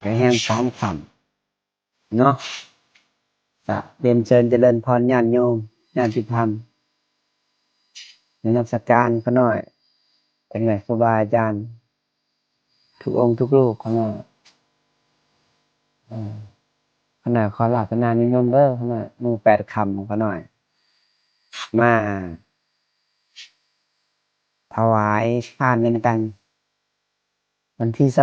ก็แห้ง3 ค่ำเนาะก็เรียนเชิญเจริญพรญาติโยมญาติธรรมในนมัสการเขาหน่อยเป็นไงครูบาอาจารย์ทุกองค์ทุกรูปเขาหน่อยขนาดขอหลับนานนิมนต์เด้อเขาหน่อยหมู่8 ค่ำเขาหน่อยมาถวายทานเงินกันวันที่22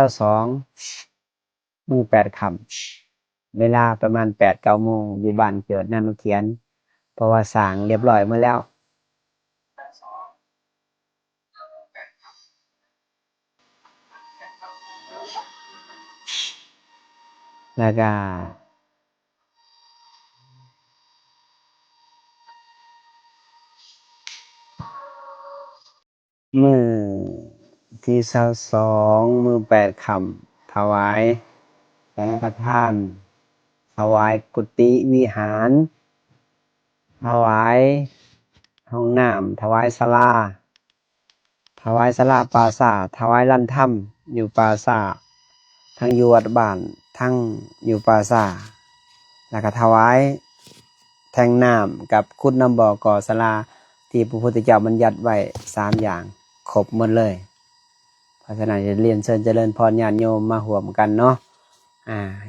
หมู่8 ค่ำเวลาประมาณ8-9 โมงอยู่บ้านเกิดนั่นเขียนเพราะว่าสร้างเรียบร้อยเมื่อแล้วแล้วก็มื้อที่22มื้อ8 ค่ำถวายสังฆทานถวายกุฏิวิหารถวายห้องน้ำถวายศาลาถวายศาลาปราสาทถวายลานถ้ำอยู่ปราสาททั้งอยู่วัดบ้านทั้งอยู่ปราสาทแล้วก็ถวายแทงน้ำกับขุดน้ำบ่อก่อศาลาที่พระพุทธเจ้าบัญญัติไว้3 อย่างครบหมดเลยเพราะฉะนั้นจะเรียนเชิญเจริญพรญาติโยมมาร่วมกันเนาะ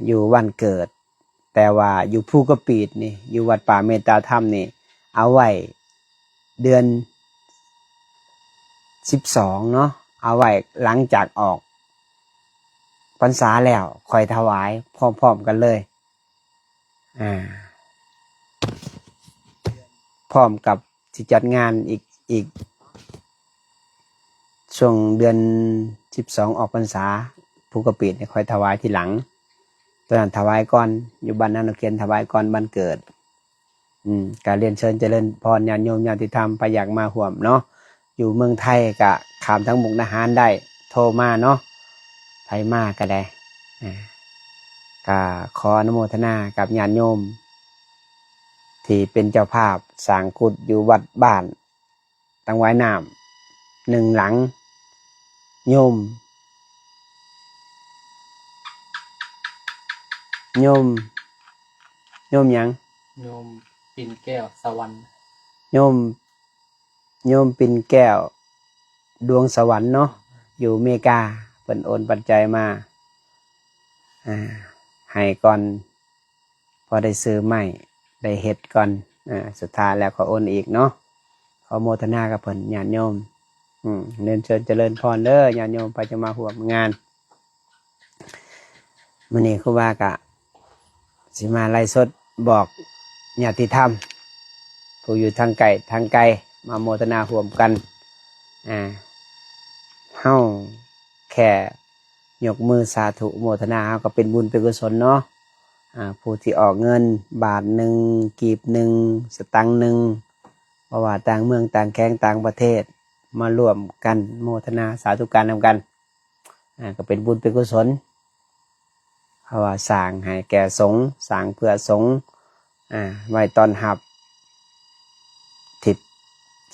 อยู่วันเกิดแต่ว่าอยู่ภูกระปีดนี่อยู่วัดป่าเมตตาธรรมนี่เอาไว้เดือน12เนาะเอาไว้หลังจากออกพรรษาแล้วค่อยถวายพร้อมๆกันเลยพร้อมกับที่จัดงานอีกช่วงเดือน12ออกพรรษาภูกระปีดเนี่ยค่อยถวายทีหลังตอนนั้นถวายก่อนอยู่บ้านนาโนเคียนถวายก่อนวันเกิดการเรียนเชิญเจริญพรญาติโยมญาติธรรมไปอยากมาร่วมเนาะอยู่เมืองไทยกะขามทั้งมุกดาหารได้โทรมาเนาะไทยมาก็ได้ก็ขออนุโมทนากับญาติโยมที่เป็นเจ้าภาพสร้างกุฏอยู่วัดบ้านตั้งไว้น้ำ1 หลังโยมหยังโยมปิ่นแก้วสวรรค์โยมปิ่นแก้วดวงสวรรค์เนาะอยู่อเมริกาเพิ่นโอนปัจจัยมาให้ก่อนพอได้ซื้อใหม่ได้เฮ็ดก่อนสุดท้ายแล้วก็โอนอีกเนาะขอโมทนากับเพิ่นญาติโยมเรียนเชิญเจริญพรเด้อญาติโยมไปจะมาร่วมงานมื้อนี้ครูบาก็สิมาไลฟ์สดบอกญาติธรรมผู้อยู่ทางไกลมาโมทนาร่วมกันเฮาแค่ยกมือสาธุโมทนาเฮาก็เป็นบุญเป็นกุศลเนาะผู้ที่ออกเงินบาท1กีบ1สตางค์1เพราะว่าต่างเมืองต่างแข้งต่างประเทศมาร่วมกันโมทนาสาธุการนำกันก็เป็นบุญเป็นกุศลเพราะว่าสร้างให้แก่สงฆ์สร้างเพื่อสงฆ์ไว้ตอนรับทิศ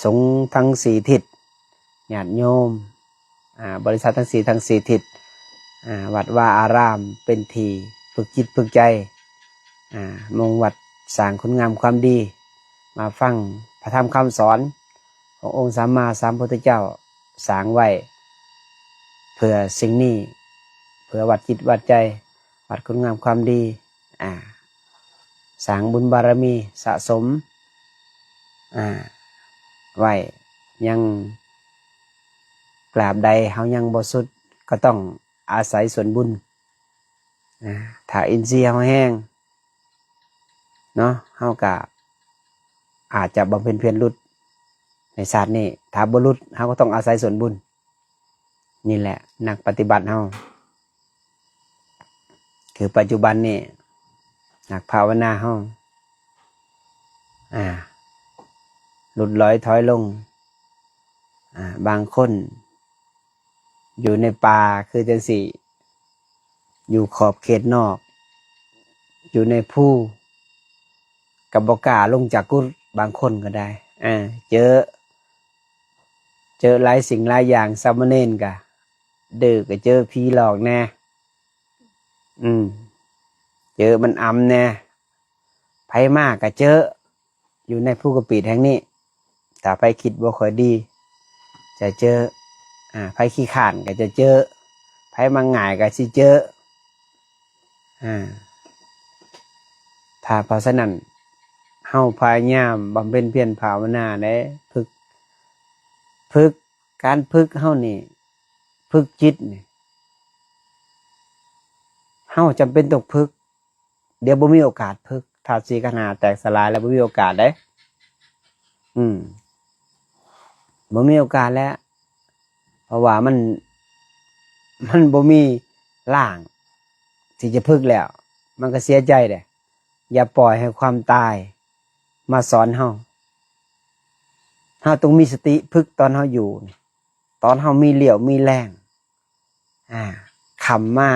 สงฆ์ทั้ง4 ทิศญาติโยมบริษัททั้ง4 ทิศวัดว่าอารามเป็นที่ฝึกจิตฝึกใจมงวัดสร้างคุณงามความดีมาฟังพระธรรมคำสอนขององค์สัมมาสัมพุทธเจ้าสร้างไว้เพื่อสิ่งนี้เพื่อวัดจิตวัดใจวัดคุณงามความดีสร้างบุญบารมีสะสมไว้ยังกราบใดเฮายังบ่สุดก็ต้องอาศัยส่วนบุญถ้าอินทรีย์เฮาแห้งเนาะเฮาก็อาจจะบำเพ็ญเพียรหลุดในศาสตร์นี้ถ้าบ่หลุดเฮาก็ต้องอาศัยส่วนบุญนี่แหละนักปฏิบัติเฮาคือปัจจุบันนี้นักภาวนาเฮาหลุดลอยถอยลงบางคนอยู่ในป่าคือจังสี่อยู่ขอบเขตนอกอยู่ในภูกับบ่กล้าลงจากกุฏบางคนก็ได้เจอหลายสิ่งหลายอย่างสามเณรก็ดื้อก็เจอผีหลอกแน่ เจอมันอำแน่ไผมากก็เจออยู่ในภูกระปีแห่งนี้แต่ไผคิดบ่ค่อยดีจะเจอไผขี้ข้านก็จะเจอไผมาง่ายก็สิเจอถ้าเพราะฉะนั้นเฮาพยายามบำเพ็ญเพียรภาวนาได้ฝึกการฝึกเฮานี่ฝึกจิตนี่เฮาจำเป็นต้องฝึกเดี๋ยวบ่มีโอกาสฝึกธาตุสีขันธ์ห้าแตกสลายแล้วบ่มีโอกาสเด้บ่มีโอกาสแล้วเพราะว่ามันบ่มีร่างที่จะฝึกแล้วมันก็เสียใจเด้อย่าปล่อยให้ความตายมาสอนเฮาต้องมีสติฝึกตอนเฮาอยู่ตอนเฮามีเหลี่ยวมีแรงขำมา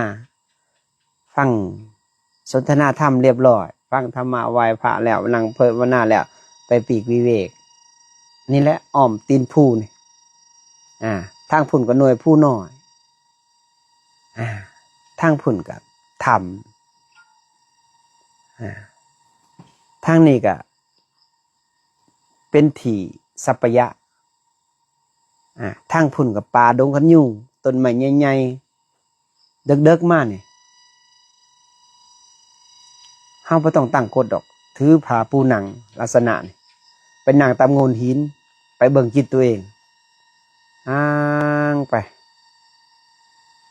ฟังสนทนาธรรมเรียบร้อยฟังธรรมะไหว้พระแล้วนั่งภาวนาแล้วไปปีกวิเวกนี่แหละอ้อมตีนผู้นี่ทางพุ่นก็หน่วยผู้น้อยทางพุ่นก็ธรรมทางนี้ก็เป็นที่สัพยะทางพุ่นกับป่าดงขันยูงต้นไม้ใหญ่ๆเด็กๆมาเนี่ยเฮาบ่ต้องตั้งกฎดอกถือผ้าปูหนังลักษณะนี่เป็นหนังตามโงนหินไปเบิ่งจิตตัวเอง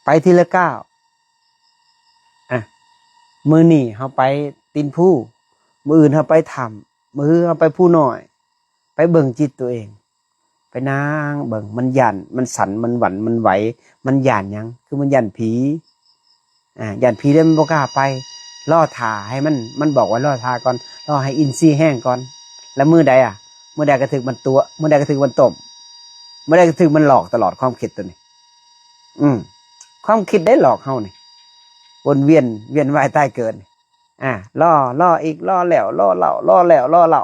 ไปทีละก้าวมื้อนี้เฮาไปตีนผู้มื้ออื่นเฮาไปถ้ำมื้อเฮาไปผู้น้อยไปเบิ่งจิตตัวเองไปนั่งเบิ่งมันหยั่นมันสั่นมันหวั่นมันไหวมันหยั่นหยังคือมันหยั่นผีหยั่นผีแล้วมันบ่กล้าไปล่อท่าให้มันบอกว่าล่อท่าก่อนล่อให้อินทรีย์แห้งก่อนแล้วมื้อใดมื้อใดก็ถึกมันตัวมื้อใดก็ถึกมันต้มมื้อใดก็ถึกมันหลอกตลอดความคิดตัวนี้ความคิดได้หลอกเฮานี่วนเวียนว่ายตายเกิดล่ออีกล่อแล้วล่อเล่าล่อแล้วล่อเล่า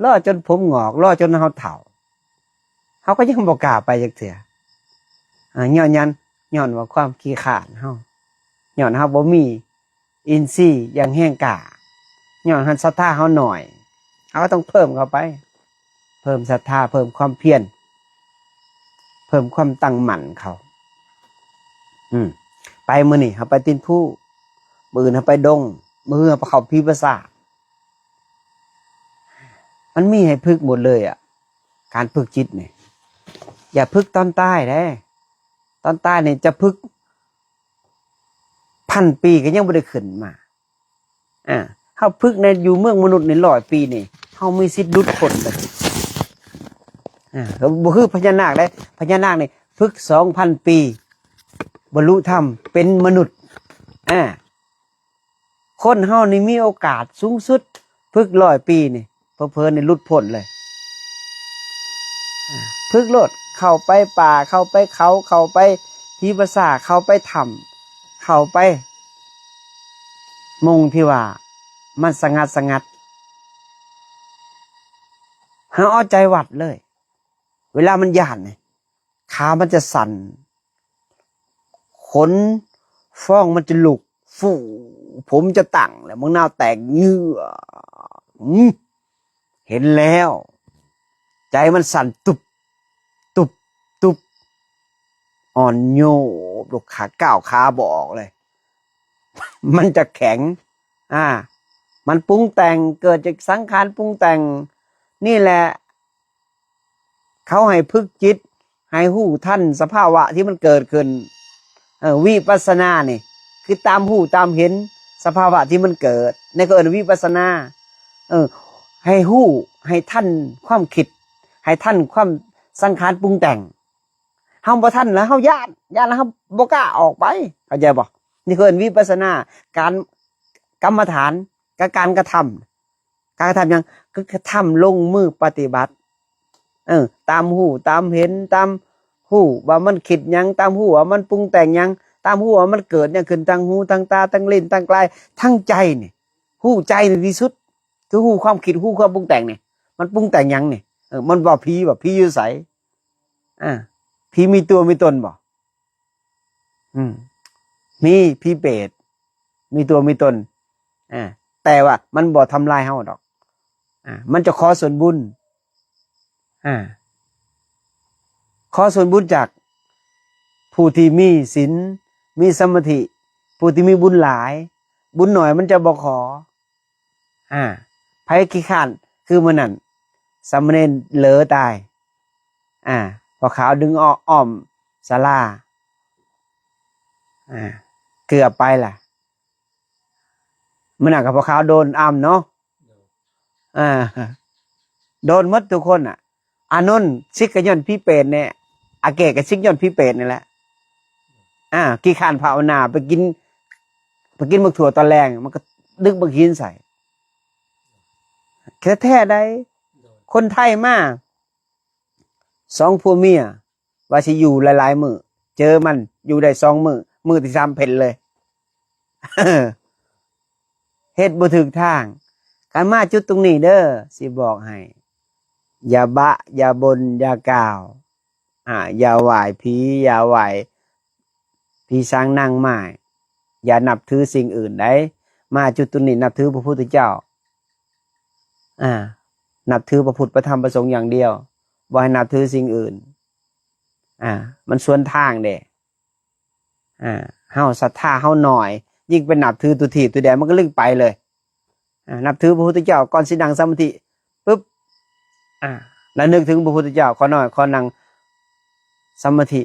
ล่อจนผมงอกล่อจนเฮาเฒ่าเฮาก็ยังบ่กล้าไปจักเทื่อย้อนว่าความขี้ขลาดเฮาย้อนเฮาบ่มีอินทรีย์อย่างแห้งกล้าย้อนหันศรัทธาเฮาหน่อยเฮาก็ต้องเพิ่มเข้าไปเพิ่มศรัทธาเพิ่มความเพียรเพิ่มความตั้งมั่นเขาไปมื้อนี้เฮาไปตีนผู้มื้ออื่นเฮาไปดงมื้อเฮาไปเข้าพิภาษามันมีให้ฝึกหมดเลยการฝึกจิตนี่อย่าฝึกตอนใต้เด้ตอนใต้นี่จะฝึก1,000 ปีก็ยังบ่ได้ขึ้นมาเฮาฝึกในอยู่เมืองมนุษย์ใน100 ปีนี่เฮามีสิทธิ์หลุดพ้นเลยบ่คือพญานาคได้พญานาคนี่ฝึก 2,000 ปีบรรลุธรรมเป็นมนุษย์คนเฮานี่มีโอกาสสูงสุดฝึก100 ปีนี่เผลอๆนี่หลุดพ้นเลยฝึกโลดเข้าไปป่าเข้าไปเขาเข้าไปพิภาษาเข้าไปถ้ำเข้าไปมงที่ว่ามันสงัดเฮาเอาใจวัดเลยเวลามันย่านนี่ขามันจะสั่นขนฟ้องมันจะลุกฟูผมจะตั้งแล้วมึงหน้าแตกเหงื่อเห็นแล้วใจมันสั่นตุบอ่อนโยบลูกขาก้าวขาบอกเลยมันจะแข็งมันปรุงแต่งเกิดจากสังขารปรุงแต่งนี่แหละเขาให้ฝึกจิตให้หู้ท่านสภาวะที่มันเกิดขึ้นวิปัสสนานี่คือตามหู้ตามเห็นสภาวะที่มันเกิดในก็เอิ้นวิปัสสนาให้หู้ให้ท่านความคิดให้ท่านความสังขารปรุงแต่งเฮาบ่ทันแล้วเฮาญาติแล้วเฮาบ่กล้าออกไปเข้าใจบ่นี่คือวิปัสสนาการกรรมฐานกับการกระทำหยังคือกระทำลงมือปฏิบัติตามหูตามเห็นตามหูว่ามันคิดหยังตามหูว่ามันปรุงแต่งหยังตามหูว่ามันเกิดเนี่ยขึ้นทางหูทางตาทางลิ้นทางกายทั้งใจนี่หูใจนี่ที่สุดคือหูความคิดหูความปรุงแต่งนี่มันปรุงแต่งหยังนี่มันบ่ผีอยู่ไสผีมีตัวมีตนบ่มีผีเปรต มีตัวมีตนแต่ว่ามันบ่ทำลายเฮาดอกมันจะขอส่วนบุญขอส่วนบุญจากผู้ที่มีศีลมีสมาธิผู้ที่มีบุญหลายบุญหน่อยมันจะบ่ขอไผขี้ข้านคือมื้อนั้นสามเณรเหลอตายพอขาวดึงอ้อมศาลาเกือบไปล่ะมื้อนั้นก็พอขาวโดนอ้ำเนาะโดนหมดทุกคนอานนท์ซิกกะย้อนพี่เป็ดเนี่ยอาเกะก็ซิกย้อนพี่เป็ดนี่แหละขี้ข้านภาวนาไปกินบักถั่วตอนแรงมันก็ดึกบักหินใส่แท้ๆได้คนไทยมา2ผัวเมียว่าสิอยู่หลายๆมื้อเจอมันอยู่ได้2มื้อที่3เพ่นเลย เฮ็ดบ่ถูกทางการมาจุดตรงนี้เด้อสิบอกให้อย่าบะอย่าบนอย่ากล่าวอย่าไหว้ผีอย่าไหว้ผีสางนางไม้อย่านับถือสิ่งอื่นได้มาจุดตรงนี้นับถือพระพุทธเจ้านับถือพระพุทธพระธรรมพระสงฆ์อย่างเดียวบ่ให้นับถือสิ่งอื่นมันสวนทางเด้เฮาศรัทธาเฮาหน่อยยิ่งไปนับถือตุถีตุแดนมันก็ลึกไปเลยนับถือพระพุทธเจ้าก่อนสินั่งสมาธิปุ๊บแล้วนึกถึงพระพุทธเจ้าขอหน่อยขอนั่งสมาธิ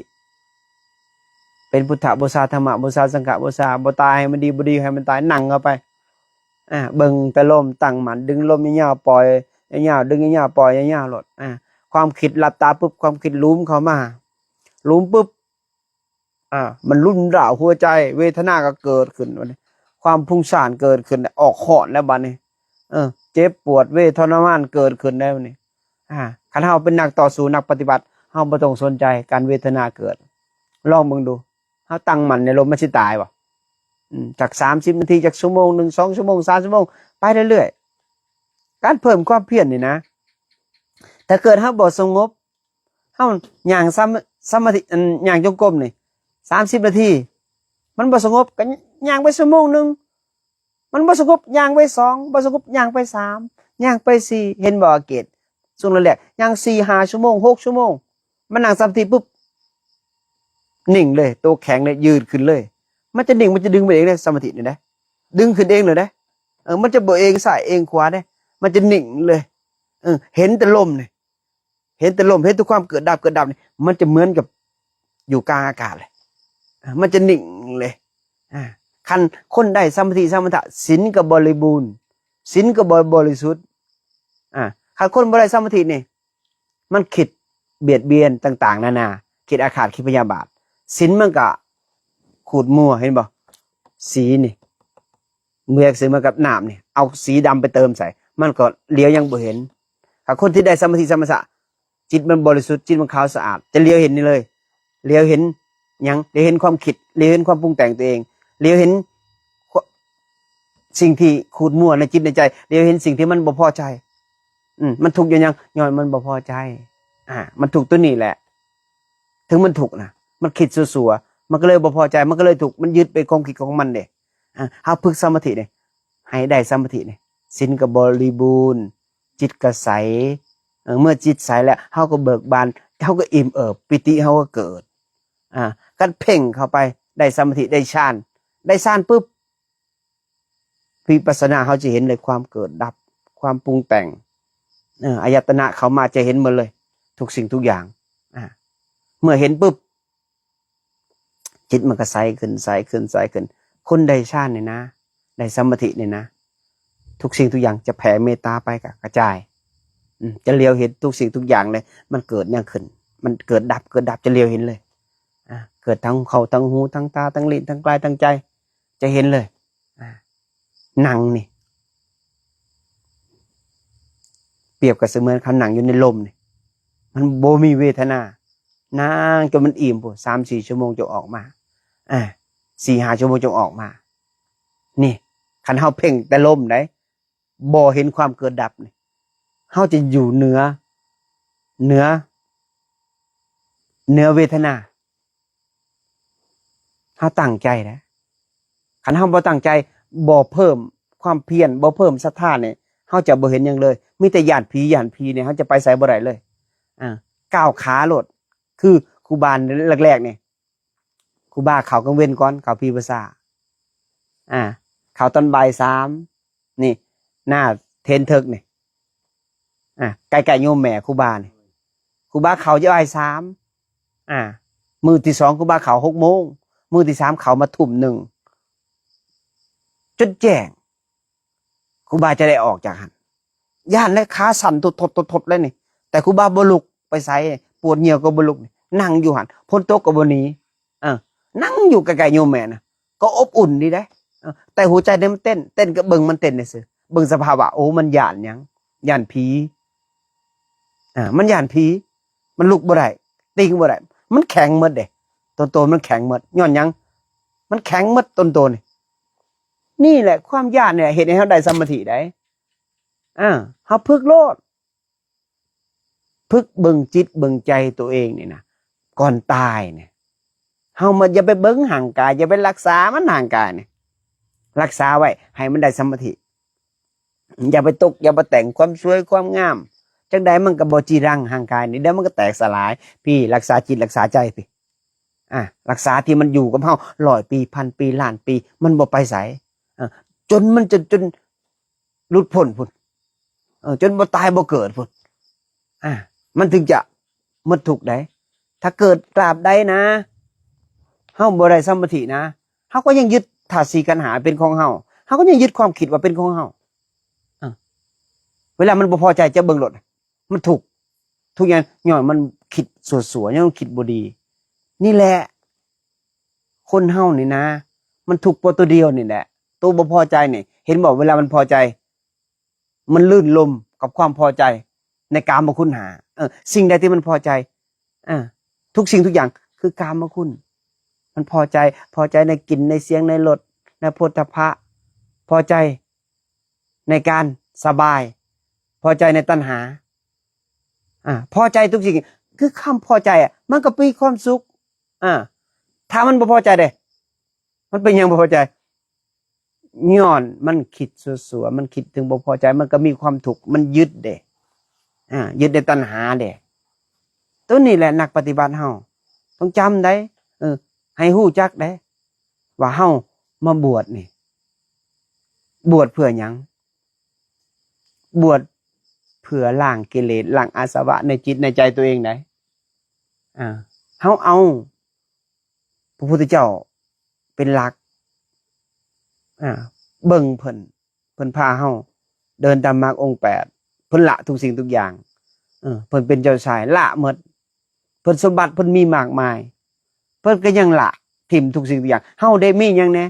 เป็นพุทธบูชาธรรมบูชาสังฆบูชาบ่ตายให้มันดีบ่ดีให้มันตายนั่งเข้าไปเบิ่งแต่ลมตั้งมั่นดึงลมยาวๆปล่อยยาวๆดึงยาวๆปล่อยยาวๆหลดความคิดหลับตาปุ๊บความคิดลุ้มเข้ามาลุ้มปุ๊บมันรุ่นร่าหัวใจเวทนาก็เกิดขึ้นวันนี้ความพุ่งซ่านเกิดขึ้นออกหอนแล้วบัดนี้เจ็บปวดเวทนามานเกิดขึ้นได้วันนี้คันเฮาเป็นนักต่อสู้นักปฏิบัติเฮาบ่ต้องสนใจการเวทนาเกิดลองเบิ่งดูเฮาตั้งมั่นในลมมันสิตายบ่จาก30นาทีจากชั่วโมง1 2ชั่วโมง3ชั่วโมงไปเรื่อยๆการเพิ่มความเพียรนี่นะถ้าเกิดเฮาบ่สงบเฮาย่างสมาธิย่างจงกรมนี่30นาทีมันบ่สงบก็ย่างไปชั่วโมงนึงมันบ่สงบย่างไป2บ่สงบย่างไป3ย่างไป4เห็นบ่เกตช่วงแรกย่าง4 5ชั่วโมง6ชั่วโมงมันนั่งสมาธิปุ๊บนิ่งเลยตัวแข็งเลยยืดขึ้นเลยมันจะนิ่งมันจะดึงไปเองได้สมาธินี่ได้ดึงขึ้นเองเลยได้มันจะเบเองซ้ายเองขวาได้มันจะนิ่งเลยเห็นแต่ลมนี่เห็นแต่ลมเห็นทุกความเกิดดับนี่มันจะเหมือนกับอยู่กลางอากาศเลยมันจะนิ่งเลยคันคนได้สมาธิสมถะศีลก็บริบูรณ์ศีลก็บริสุทธิ์คันคนบ่ได้สมาธินี่มันคิดเบียดเบียนต่างๆนานาคิดอาฆาตคิดพยาบาทศีลมันก็ขูดมัวเห็นบ่สีนี่เมื่อซื้อมากับน้ำนี่เอาสีดำไปเติมใส่มันก็เลี้ยวยังบ่เห็นถ้าคนที่ได้สมาธิสมถะจิตมันบริสุทธิ์จิตมันขาวสะอาดจะเลี้ยวเห็นนี่เลยเลี้ยวเห็นยังเลี้ยวเห็นความคิดเลี้ยวเห็นความปรุงแต่งตัวเองเลี้ยวเห็นสิ่งที่ขูดมั่วในจิตในใจเลี้ยวเห็นสิ่งที่มันบ่พอใจมันถูกยังย้อนมันบ่พอใจมันถูกตัวนี้แหละถึงมันถูกนะมันคิดสัวๆมันก็เลยบ่พอใจมันก็เลยถูกมันยึดไปความคิดของมันเด้เฮาฝึกสมาธิเนี่ยให้ได้สมาธิเนี่ยศีลก็บริบูรณ์จิตก็ใสเมื่อจิตใสแล้วเฮาก็เบิกบานเฮาก็อิ่มเอิบปิติเฮาก็เกิดกันเพ่งเข้าไปได้สมาธิได้ฌานปุ๊บวิปัสสนาเฮาจะเห็นเลยความเกิดดับความปรุงแต่งอายตนะเขามาจะเห็นหมดเลยทุกสิ่งทุกอย่างเมื่อเห็นปุ๊บจิตมันก็ใสขึ้นคนได้ฌานเนี่ยนะได้สมาธิเนี่ยนะทุกสิ่งทุกอย่างจะแผ่เมตตาไปกระจายจะเลียวเห็นทุกสิ่งทุกอย่างเลยมันเกิดยังขึ้นมันเกิดดับจะเลียวเห็นเลยเกิดทั้งเขาทั้งหูทั้งตาทั้งลิ้นทั้งกายทั้งใจจะเห็นเลยนั่งนี่เปรียบกับเสมือนเขานั่งอยู่ในลมนี่มันโบมีเวทนานั่งจนมันอิ่มปุ๊บ3-4 ชั่วโมงจะออกมา4-5 ชั่วโมงจะออกมานี่คันเฮาเพ่งแต่ลมได้บ่เห็นความเกิดดับนี่เฮาจะอยู่เหนือเวทนาเฮาตั้งใจนะคันเฮาบ่ตั้งใจ บ่เพิ่มความเพียรบ่เพิ่มศรัทธาเนี่ยเฮาจะบ่เห็นหยังเลยมีแต่ย่านผีเนี่ยเฮาจะไปไสบ่ได้เลยก้าวขาโลดคือครูบาแรกๆนี่ครูบาเข้ากลางเว้นก่อนเข้าปีภาษาเข้าตอนบ่าย3นี่หน้าเทนเทิกนี่ใกล้ๆโยมแม่ครูบานี่ครูบาเข้าจะบ่าย3มื้อที่2ครูบาเข้า6 โมงมื้อที่3เข้ามาทุ่ม 1จนแจ้งครูบาจะได้ออกจากหันย่านและขาสั่นทดเลยนี่แต่ครูบาบ่ลุกไปไสปวดเหนียวก็บ่ลุกนั่งอยู่หันพ้นโต๊ะก็บ่หนีนั่งอยู่ใกล้ๆโยมแม่นะก็อบอุ่นดีได้แต่หัวใจเนี่ยมันเต้นก็เบิ่งมันเต้นซื่อเบิ่งสภาวะโอ้มันย่านหยังย่านผีมันย่านผีมันลุกบ่ได้ติงบ่ได้มันแข็งหมดเด้ต้นมันแข็งหมดย้อนหยังมันแข็งหมดต้นนี่แหละความย่านเนี่ยเฮ็ดให้เฮาได้สมาธิได้เฮาฝึกโลดฝึกเบิ่งจิตเบิ่งใจตัวเองนี่นะก่อนตายเนี่ยเฮาอย่าไปเบิ่งห่างกายอย่าไปรักษามันห่างกายเนี่ยรักษาไว้ให้มันได้สมาธิอย่าไปตกอย่าไปแต่งความสวยความงามจังใดมันก็บ่จีรังห่างกายนี่เดี๋ยวมันก็แตกสลายพี่รักษาจิตรักษาใจพี่รักษาที่มันอยู่กับเฮา100 ปี1,000 ปีล้านปีมันบ่ไปไสจนมันจนหลุดพ้นพุ่นจนบ่ตายบ่เกิดพุ่นมันถึงจะหมดทุกข์ได้ถ้าเกิดตราบใดนะเฮาบ่ได้สมาธินะเฮาก็ยังยึดธาตุสี่ขันธ์ห้าเป็นของเฮาก็ยังยึดความคิดว่าเป็นของเฮาเวลามันบ่พอใจจะเบิ่งรถมันทุกอย่างย้อนมันคิดสัวๆย้อนคิดบ่ดีนี่แหละคนเฮานี่นะมันทุกข์เพราะตัวเดียวนี่แหละตัวบ่พอใจนี่เห็นบอกเวลามันพอใจมันลื่นลมกับความพอใจในกามคุณหาสิ่งใดที่มันพอใจทุกสิ่งทุกอย่างคือกามคุณมันพอใจในกลิ่นในเสียงในรสในโผฏฐัพพะพอใจในการสบายพอใจในตัณหาพอใจทุกสิ่งคือคำพอใจมันก็มีความสุขถ้ามันบ่พอใจเด้มันเป็นยังบ่พอใจย้อนมันคิดสัวๆมันคิดถึงบ่พอใจมันก็มีความทุกข์มันยึดเด้ยึดในตัณหาเด้ตัวนี้แหละนักปฏิบัติเฮาต้องจำได้ให้ฮู้จักได้ว่าเฮามาบวชนี่บวชเพื่อหยังบวชเพื่อล้างกิเลสล้างอาสวะในจิตในใจตัวเองได้เฮาเอาพระพุทธเจ้าเป็นหลักเบิ่งเพิ่นพาเฮาเดินตามมรรคองค์8เพิ่นละทุกสิ่งทุกอย่างเพิ่นเป็นเจ้าชายละหมดเพิ่นสมบัติเพิ่นมีมากมายเพิ่นก็ยังละทิ่มทุกสิ่งทุกอย่างเฮาได้มีหยังแน่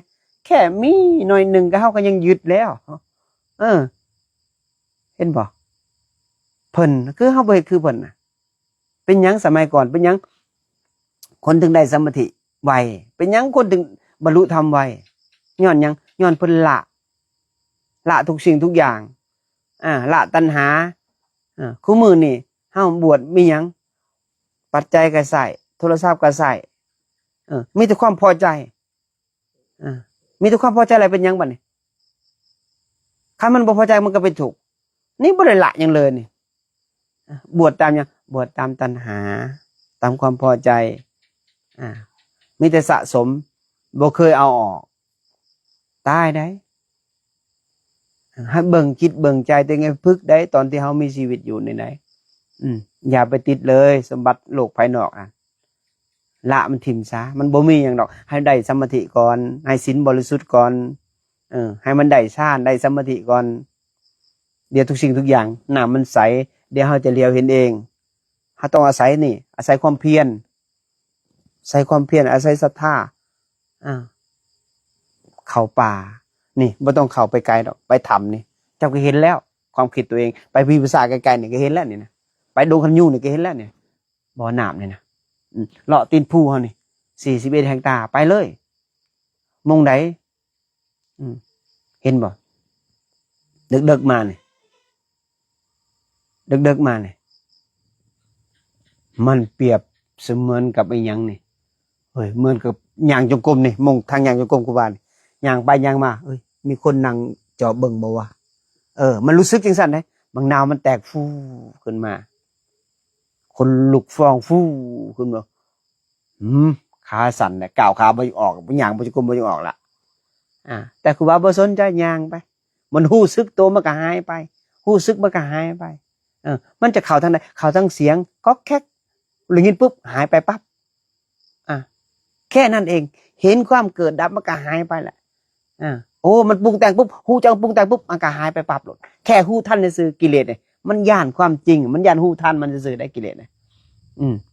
แค่มีหน่อยนึงก็เฮาก็ยังยึดแล้วเห็นบ่เพิ่นคือเฮาบ่เฮ็ดคือเพิ่นน่ะเป็นหยังสมัยก่อนเป็นหยังคนถึงได้สมาธิไวเป็นหยังคนถึงบรรลุธรรมไวย้อนหยังย้อนเพิ่นละทุกสิ่งทุกอย่างละตัณหาคู่มือนี่เฮาบวชมีหยังปัจจัยก็ใช้โทรศัพท์ก็ใช้มีแต่ความพอใจมีแต่ความพอใจอะไรเป็นหยังบัดนี้ถ้ามันบ่พอใจมันก็เป็นทุกข์นี่บ่ได้ละหยังเลยนี่บวชตามหยังบวชตามตัณหาตามความพอใจมีแต่สะสมบ่เคยเอาออกตายได้ให้เบิ่งจิตเบิ่งใจตัวเองฝึกได้ตอนที่เฮามีชีวิตอยู่ในไหนอย่าไปติดเลยสมบัติโลกภายนอกละมันทิ่มซะมันบ่มีหยังดอกให้ได้สมาธิก่อนให้ศีลบริสุทธิ์ก่อนให้มันได้ฌานได้สมาธิก่อนเดี๋ยวทุกสิ่งทุกอย่างน้ำมันใสเดี๋ยวเฮาจะเลียวเห็นเองเฮาต้องอาศัยนี่อาศัยความเพียรอาศัยศรัทธาเข้าป่านี่บ่ต้องเข้าไปไกลดอกไปทำนี่เจ้าก็เห็นแล้วความคิดตัวเองไปพิพากษาไกลๆนี่ก็เห็นแล้วนี่นะไปดงคันยูนี่ก็เห็นแล้วนี่บ่อน้ำนี่นะเลาะตีนภูเฮานี่41 เฮกตาร์ไปเลยมงใดเห็นบ่ดึกๆมานี่ดึกๆมานี่มันเปรียบเสมือนกับไอ้หยังนี่เหมือนกับย่างจงกรมนี่มงทางย่างจงกรมกูว่านี่ย่างไปย่างมา มีคนนั่งจอเบิ่งบ่วะมันรู้สึกจังซั่นเด้บางนาวมันแตกฟูขึ้นมาคนลุกฟองฟูขึ้นมาขาสั่นน่ะก้าวขาบ่ออกบ่ย่างบ่จะกลมบ่จะออกละแต่ครูบาบ่สนใจย่างไปมันรู้สึกตัวมันก็หายไปรู้สึกมันก็หายไปมันจะเข้าทางใดเข้าทางเสียงก๊อกแก๊กได้ยินปุ๊บหายไปปั๊บแค่นั้นเองเห็นความเกิดดับมันก็หายไปแหละโอ้มันปรุงแต่งปุ๊บฮู้จังปรุงแต่งปุ๊บมันก็หายไปปั๊บหมดแค่ฮู้ทันซื่อกิเลสเนี่ยมันย่านความจริงมันย่านฮู้ทันมันซื่อได้กิเลสเนี่ย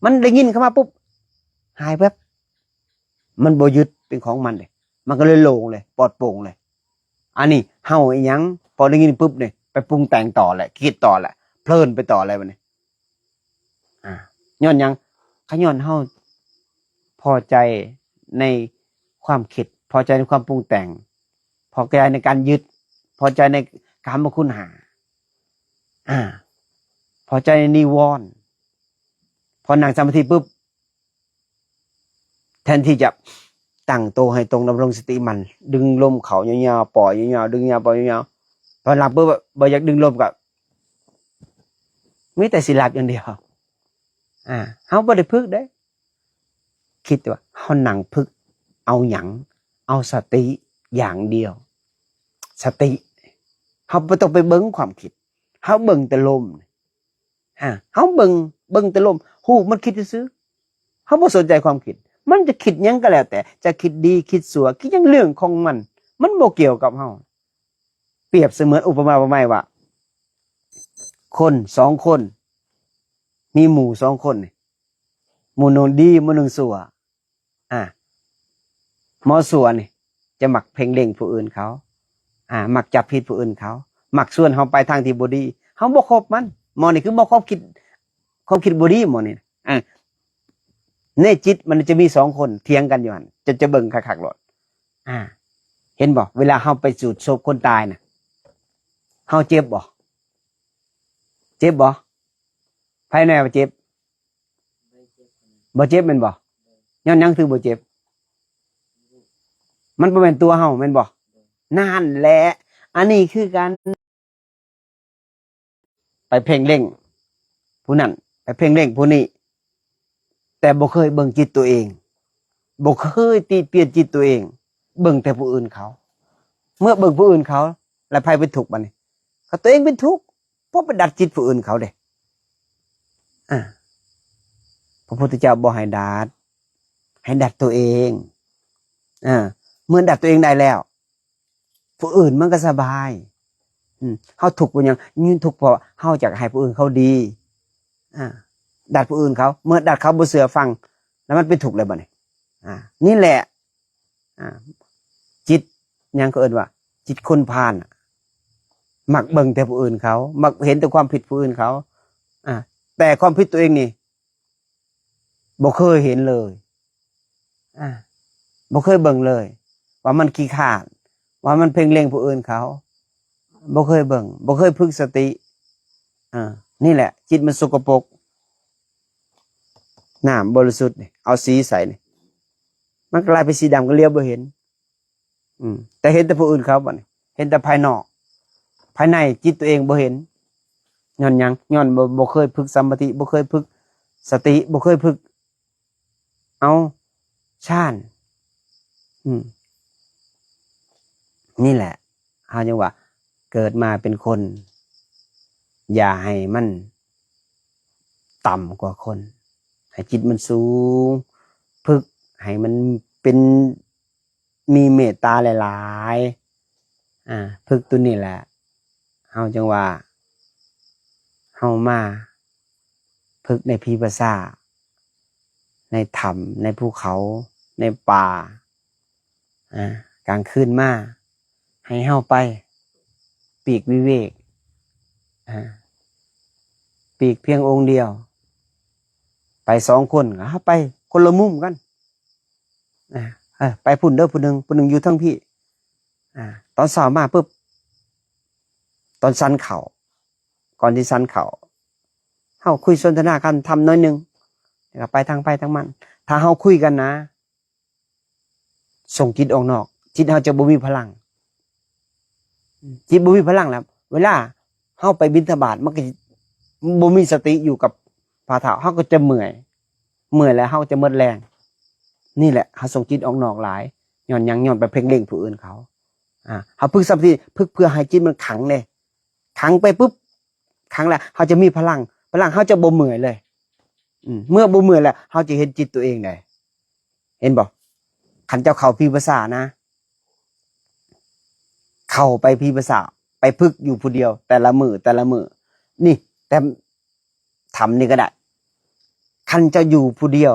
มันได้ยินเข้ามาปุ๊บหายแป๊บมันบ่ยึดเป็นของมันเลยมันก็เลยโล่งเลยปลอดโปร่งเลยอันนี้เฮาอีหยังพอได้ยินปุ๊บเนี่ยไปปรุงแต่งต่อแหละคิดต่อแหละเพลินไปต่ออะไรบัดนี้ย้อนหยังขย้อนเฮาพอใจในความคิดพอใจในความปรุงแต่งพอใจในการยึดพอใจในการมาคุณหาพอใจในนิวรณ์พอนั่งสมาธิปุ๊บแทนที่จะตั้งโตวให้ตรงดำรงสติมันดึงลมเขายาวๆปล่อยยาวๆดึงยาวปล่อยยาวๆพอหลับปุ๊บบ่อยากดึงลมก็มีแต่สิหลับอย่างเดียวเฮาบ่ได้พึกเด้คิดว่าเฮานั่งพึกเอาหยังเอาสติอย่างเดียวสติเฮาบ่ต้องไปเบิ่งความคิดเฮาเบิ่งแต่ลมเฮาเบิ่งแต่ลมฮู้มันคิดซื่อเฮาบ่สนใจความคิดมันจะคิดหยังก็แล้วแต่จะคิดดีคิดชั่วคิดหยังเรื่องของมันบ่เกี่ยวกับเฮาเปรียบเสมือนอุปมาอุปไมยว่าคน2คนมีหมู่2คนหมู่นึงดีหมู่นึงชั่วหมอสัวนี่จะมักเพ่งเล็งผู้อื่นเขามักจับผิดผู้อื่นเขามักส่วนเฮาไปทางที่บ่ดีเฮาบ่คบมันหมอนี่คือบ่คบคิดความคิดบ่ดีหมอนี่ในจิตมันจะมี2คนเถียงกันอยู่หั่นจะเบิ่งคักๆโลดเห็นบ่เวลาเฮาไปสูดศพคนตายน่ะเฮาเจ็บบ่เจ็บบ่ภายในว่าเจ็บบ่เจ็บแม่นบ่ย้อนหยังคือบ่เจ็บมันบ่แม่นตัวเฮาแม่นบ่นั่นแหละอันนี้คือการไปเพ่งเล็งผู้นั้นไปเพ่งเล็งผู้นี้แต่บ่เคยเบิ่งจิตตัวเองบ่เคยตีเปลี่ยนจิตตัวเองเบิ่งแต่ผู้อื่นเขาเมื่อเบิ่งผู้อื่นเขาแล้วไผเป็นทุกข์บัดนี้ก็ตัวเองเป็นทุกข์เพราะไปดัดจิตผู้อื่นเขาเด้พระพุทธเจ้าบ่ให้ดัดตัวเองเมื่อดัดตัวเองได้แล้วผู้อื่นมันก็สบายเฮาทุกข์บ่หยังยืนทุกข์เพราะเฮาอยากให้ผู้อื่นเขาดีดัดผู้อื่นเขาเมื่อดัดเขาบ่เชื่อฟังแล้วมันเป็นทุกข์เลยบัดนี้นี่แหละจิตหยังก็เอิ้นว่าจิตคนพาลมักเบิ่งแต่ผู้อื่นเขามักเห็นแต่ความผิดผู้อื่นเขาแต่ความผิดตัวเองนี่บ่เคยเห็นเลยบ่เคยเบิ่งเลยว่ามันขี้ข้านว่ามันเพ่งเล็งผู้อื่นเขาบ่เคยเบิ่งบ่เคยฝึกสตินี่แหละจิตมันสกปรกน้ำบริสุทธิ์นี่เอาสีใส่นี่มันกลายเป็นสีดำก็เลี้ยวบ่เห็นแต่เห็นแต่ผู้อื่นเขาบัดนี้เห็นแต่ภายนอกภายในจิตตัวเองบ่เห็นย้อนหยังย้อนบ่เคยฝึกสมาธิบ่เคยฝึกสติบ่เคยฝึกเอาฌานนี่แหละเฮาจังว่าเกิดมาเป็นคนอย่าให้มันต่ำกว่าคนให้จิตมันสูงฝึกให้มันเป็นมีเมตตาหลายๆฝึกตัวนี้แหละเฮาจังว่าเฮามาฝึกในพีภาษาในถ้ำในภูเขาในป่ากลางคืนมาให้เฮาไปปีกวิเวกปีกเพียงองค์เดียวไป2คนก็เฮาไปคนละมุมกันไปพุ่นเด้อผู้หนึงอยู่ทั้งพี่ตอนเช้ามาปุ๊บตอนสันเขาก่อนที่สันเขาเฮาคุยสนทนากันทำน้อยนึงแล้วก็ไปทางมันถ้าเฮาคุยกันนะส่งจิตออกนอกจิตเฮาจะบ่มีพลัง จิตบ่มีพลังแล้วเวลาเฮาไปบิณฑบาตมันก็บ่มีสติอยู่กับฝ่าเท้าเฮาก็จะเมื่อยแล้วเฮาจะหมดแรงนี่แหละเฮาส่งจิตออกนอกหลายย้อนหยังย้อนไปเพ่งเล็งผู้อื่นเขาเฮาฝึกสมาธิฝึกเพื่อให้จิตมันขังเลยขังไปปุ๊บขังแล้วเฮาจะมีพลังเฮาจะบ่เมื่อยเลยเมื่อบ่เมื่อยแล้วเฮาจะเห็นจิตตัวเองได้เห็นบ่คันเจ้าเข้าพิปัสสนานะเข้าไปพิปัสสนาไปฝึกอยู่ผู้เดียวแต่ละมื้อนี่แต่ทำนี่ก็ได้คันจะอยู่ผู้เดียว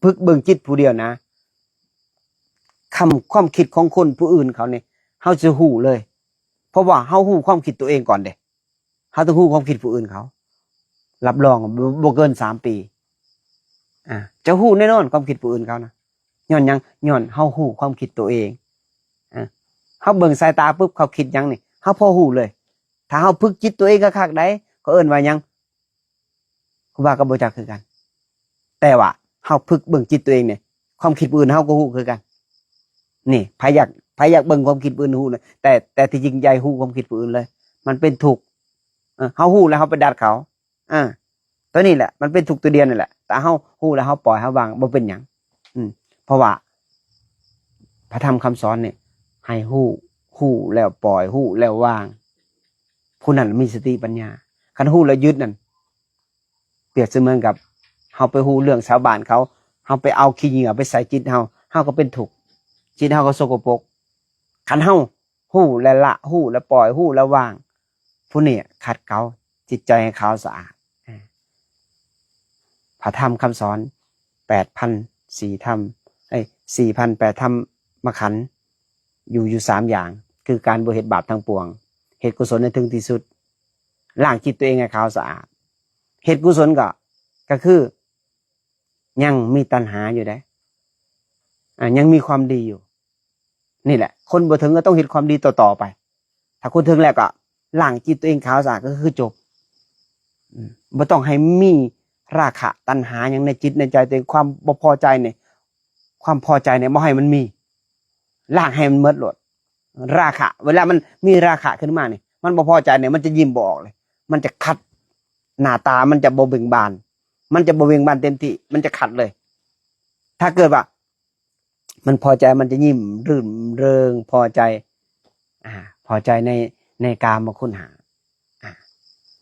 ฝึกเบิ่งจิตผู้เดียวนะความคิดของคนผู้อื่นเขาเนี่ยเฮาจะฮู้เลยเพราะว่าเฮาฮู้ความคิดตัวเองก่อนเด้เฮาต้องฮู้ความคิดผู้อื่นเขารับรองบ่เกิน3 ปีจะฮู้แน่นอนความคิดผู้อื่นเขานะย้อนหยังย้อนเฮาฮู้ความคิดตัวเองเฮาเบิ่งสายตาปุ๊บเขาคิดหยังนี่เฮาพอฮู้เลยถ้าเฮาฝึกจิตตัวเองคักๆได้เขาเอิ้นว่าหยังครูบาก็บ่จักคือกันแต่ว่าเฮาฝึกเบิ่งจิตตัวเองเนี่ยความคิดผู้อื่นเฮาก็ฮู้คือกันนี่ไผอยากเบิ่งความคิดผู้อื่นฮู้เลยแต่ที่จริงใจฮู้ความคิดผู้อื่นเลยมันเป็นทุกข์เฮาฮู้แล้วเฮาไปดัดเขาตัวนี้แหละมันเป็นทุกข์ตัวเดียวนี่แหละแต่เฮาฮู้แล้วเฮาปล่อยเฮาวางบ่เป็นหยังเพราะว่าพระธรรมคำสอนเนี่ยให้ฮู้แล้วปล่อยฮู้แล้ววางผู้นั้นมีสติปัญญาคันฮู้แล้วยึดนั่นเปรียบเสมือนกับเฮาไปฮู้เรื่องชาวบ้านเขาเฮาไปเอาขี้เหงื่อไปใส่จิตเฮาก็เป็นทุกข์จิตเฮาก็สกปรกคันเฮาฮู้และละฮู้และปล่อยฮู้และวางผู้นี้ขัดเกลาจิตใจให้ขาวสะอาดพระธรรมคำสอน 8,400 ธรรม4,800 ธรรมขันธ์อยู่3อย่างคือการบ่เฮ็ดบาปทั้งปวงเฮ็ดกุศลให้ถึงที่สุดล้างจิตตัวเองให้ขาวสะอาดเฮ็ดกุศลก็คือยังมีตัณหาอยู่ได้ยังมีความดีอยู่นี่แหละคนบ่ถึงก็ต้องเฮ็ดความดีต่อไปถ้าคนถึงแล้วก็ล้างจิตตัวเองขาวสะอาดก็คือจบบ่ต้องให้มีราคะตัณหาหยังในจิตในใจตัวเองความบ่พอใจเนี่ยความพอใจเนี่ยบ่ให้มันมีล้างให้มันหมดโลดราคะเวลามันมีราคะขึ้นมาเนี่ยมันบ่พอใจเนี่ยมันจะยิ้มบ่ออกเลยมันจะคัดหน้าตามันจะบ่เบ่งบานมันจะบ่เบ่งบานเต็มที่มันจะขัดเลยถ้าเกิดว่ามันพอใจมันจะยิ้มรื่นเริงพอใจพอใจในกามคุณหา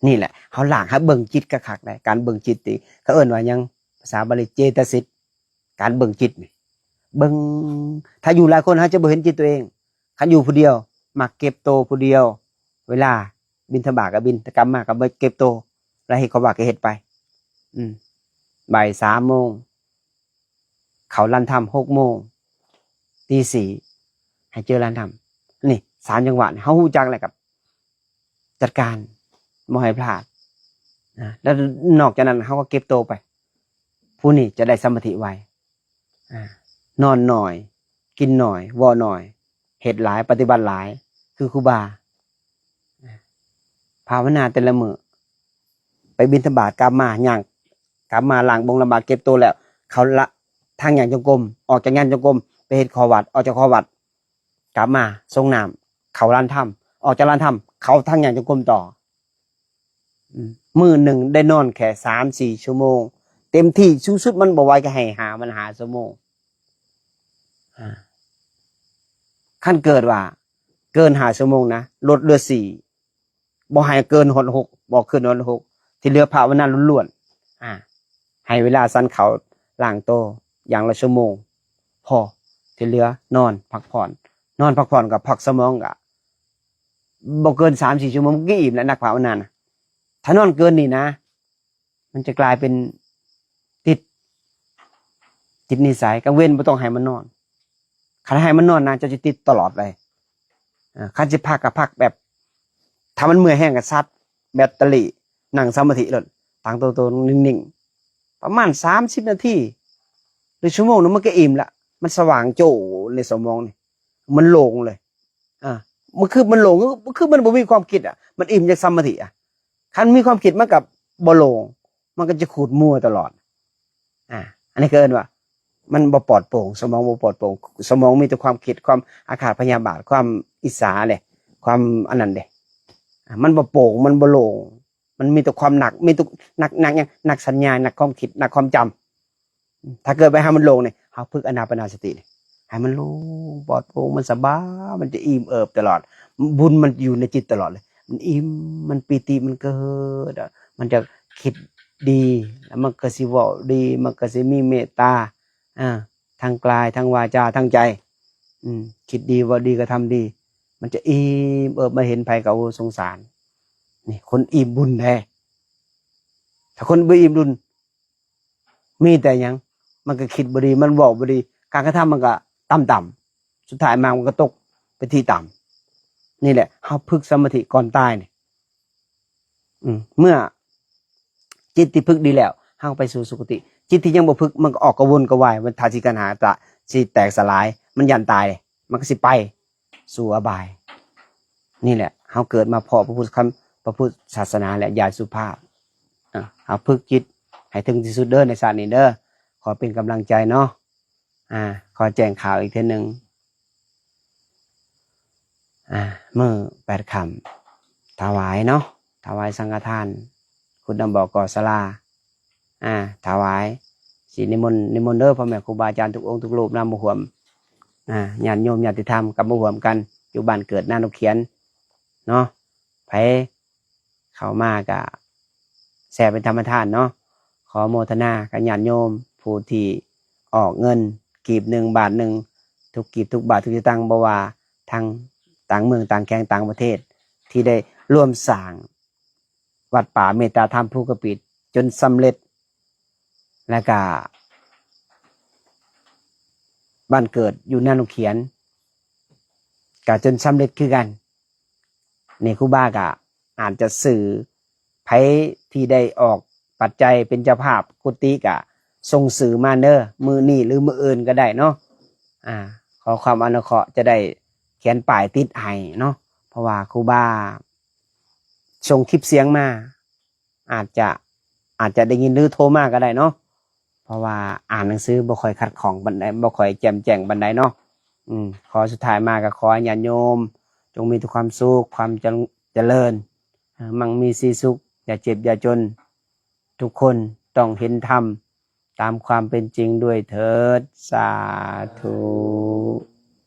นี่แหละเขาล้างให้เบิ่งจิตกะคักได้การเบิ่งจิตติเขาเอิ้นว่าหยังภาษาบาลีเจตสิกการเบิ่งจิตนี่เบิ่งถ้าอยู่หลายคนเขาจะบ่เห็นจิตตัวเองคันอยู่ผู้เดียวมักเก็บโตผู้เดียวเวลาบิณฑบาตก็บิณฑกรรมมาก็บ่เก็บโตแล้วเฮ็ดเขาว่าก็เฮ็ดไปบ่าย 3 โมงเขาลั่นธรรม 6 โมงตี 4ให้เจอลั่นธรรมนี่3จังหวะเฮาฮู้จักแล้วกับจัดการบ่ให้พลาดแล้วนอกจากนั้นเขาก็เก็บโตไปผู้นี้จะได้สมาธิไวนอนหน่อยกินหน่อยวอหน่อยเหตุหลายปฏิบัติหลายคือครูบาภาวนาแต่ละมื้อไปบิณฑบาตกลับมาย่างกลับมาล้างบงละบาดเก็บโตแล้วเขาละทางย่างจงกรมออกจากงานจงกรมไปเฮ็ดขอวัดออกจากขอวัดกลับมาทรงน้ำเขาลานถ้ำออกจากลานถ้ำเขาทางย่างจงกรมต่อมื้อหนึ่งได้นอนแค่ 3-4 ชั่วโมงเต็มที่สูงสุดมันบ่ไหวก็ให้มันหาชั่วโมงขั้นเกิดว่าเกิน5 ชั่วโมงนะลดเหลือ4บ่ให้เกิน6บ่ขึ้น6ที่เหลือภาวนาล้วนๆให้เวลาสั่นเขาล้างโตอย่างละชั่วโมงพอที่เหลือนอนพักผ่อนกับพักสมองก็บ่เกิน 3-4 ชั่วโมงก็อิ่มแล้วนักภาวนานะถ้านอนเกินนี่นะมันจะกลายเป็นติดนิสัยกลางเว้นบ่ต้องให้มันนอนคันให้มันนอนนะจะติดตลอดเลยคันสิพักก็พักแบบถ้ามันเมื่อยแห้งก็ซัดแบตเตอรี่นั่งสมาธิเลยตั้งตัวนิ่งๆประมาณ30 นาทีหรือชั่วโมงนึงมันก็อิ่มละมันสว่างโจ้ในสมองนี่มันโล่งเลยมันคือมันโล่งคือมันบ่มีความคิดมันอิ่มจากสมาธิคันมีความคิดมันกับบ่โล่งมันก็จะขูดมัวตลอดอันนี้เกินว่ามันบ่ปลอดโปร่งสมองบ่ปลอดโปร่งสมองมีแต่ความคิดความอาฆาตพยาบาทความอิจฉาเลย ความอันนั้นเด้มันบ่โปร่งมันบ่โล่งมันมีแต่ความหนักมีแต่หนักหยังหนักสัญญาหนักความคิดหนักความจำถ้าเกิดไปให้มันโล่งเนี่ยเฮาฝึกอานาปานสติเนี่ยให้มันโล่งปลอดโปร่งมันสบายมันจะอิ่มเอิบตลอดบุญมันอยู่ในจิตตลอดเลยมันอิ่มมันปีติมันเกิดมันจะคิดดีแล้วมันก็สิเว้าดีมันก็สิมีเมตตาทางกายทางวาจาทางใจคิดดีว่าดีก็ทำดี มันจะอิ่มเอิบมาเห็นภัยกับสงสารนี่คนอิ่มบุญแท้ถ้าคนบ่อิ่มบุญมีแต่หยังมันก็คิดบ่ดีมันบอกบ่ดีการกระทำมันก็ต่ำๆสุดท้ายมามันก็ตกไปที่ต่ำนี่แหละเฮาฝึกสมาธิก่อนตายนี่เมื่อจิตที่ฝึกดีแล้วเฮาไปสู่สุคติจิตที่ยังบ่ฝึกมันก็ออกกระวนกระวายมันทาสิกันหาตะสิแตกสลายมันยันตายมันก็สิไปสู่อบายนี่แหละเฮาเกิดมาเพราะพระพุทธศาสนาและญาติสุภาพเฮาฝึกจิตให้ถึงที่สุดเด้อในชาตินี้เด้อขอเป็นกำลังใจเนาะขอแจ้งข่าวอีกเทื่อนึงมื้อ8 ค่ำถวายเนาะถวายสังฆทานคุณนำบอกก่อศาลาถวายสินิมนต์เด้อพ่อแม่ครูบาอาจารย์ทุกองค์ทุกรูปนำมาร่วมญาติโยมญาติธรรมกลับมาร่วมกันอยู่บ้านเกิดหน้านกเขียนเนาะไผเข้ามาก็แซ่เป็นธรรมทานเนาะขอโมทนากับญาติโยมผู้ที่ออกเงินกีบ1 บาท 1ทุกกีบทุกบาททุกสตางค์บ่ว่าทางต่างเมืองต่างแขงต่างประเทศที่ได้ร่วมสร้างวัดป่าเมตตาธรรมภูกระปิดจนสำเร็จและก็บ้านเกิดอยู่หน้านกเขียนก็จนสำเร็จคือกันนี่ครูบาก็อาจจะสื่อไผที่ได้ออกปัจจัยเป็นเจ้าภาพกุฏิก็ส่งสื่อมาเด้อมือนี่หรือมืออื่นก็ได้เนาะขอความอนุเคราะห์จะได้เขียนป้ายติดให้เนาะเพราะว่าครูบาส่งคลิปเสียงมาอาจจะได้ยินหรือโทรมาก็ได้เนาะเพราะว่าอ่านหนังสือบ่ค่อยขัดข้องบันไดบ่ค่อยแจ่มแจ้งบันไดเนาะขอสุดท้ายมาก็ขอญาติโยมจงมีแต่ความสุขความเจริญมั่งมีสีสุขอย่าเจ็บอย่าจนทุกคนต้องเห็นธรรมตามความเป็นจริงด้วยเถิดสาธุ